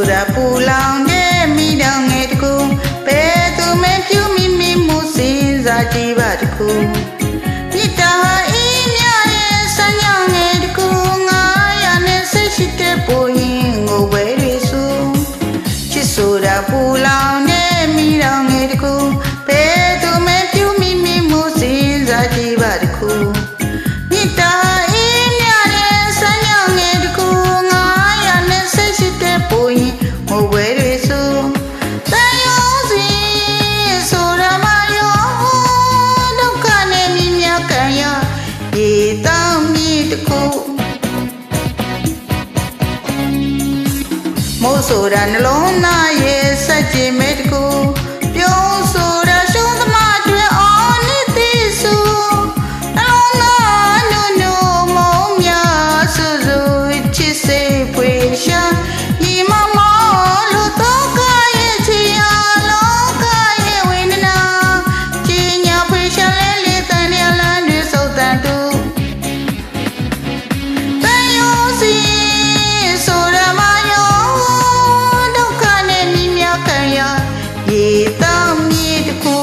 ဆိုတာပူလောင်တဲ့မိတောင်ငယ်တကူဘယ်သူမှပြုမိမိမှုစဉ်းစားကြည့်ပါတကူမြစ်တာအေးမြရဲ့ဆန်းညောင်ငယ်တကူ900နဲ့စိတ်ရှိတဲ့ပူရင်ငိုပဲတွေဆိုချစ်ဆိုတာပူလောင်တဲ့မိတောင်ငယ်တကူဘယ်သူမှပြုမိမိမှုစဉ်းစားကြည့်ပါတကူမြစ်တာအေးမြရဲ့ဆန်းညောင်ငယ်တကူ900နဲ့စိတ်ရှိတဲ့ပူရင်ငိုပဲတွေဆိုရေတောင်မြေတခုမိုးဆိုတာနှလုံးသားရဲ့စัจကြင်မဲ့တခုပြုံးဆိုတာရှုံးသမားတွေအော်နေသေးစုနှလုံးသားနုံနုံမုံမြဆူဆူချစ်စိတ်ဖွေရှာညီမမောလို့တော့ကရဲ့ချီအားလောကရဲ့ဝိနနာချီညာဖွေရှာလဲလေတန်ရလန်းတွေစုပ်တန်တူရေတောင်မြေတခု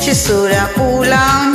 ချစ်ဆိုတာပူလောင်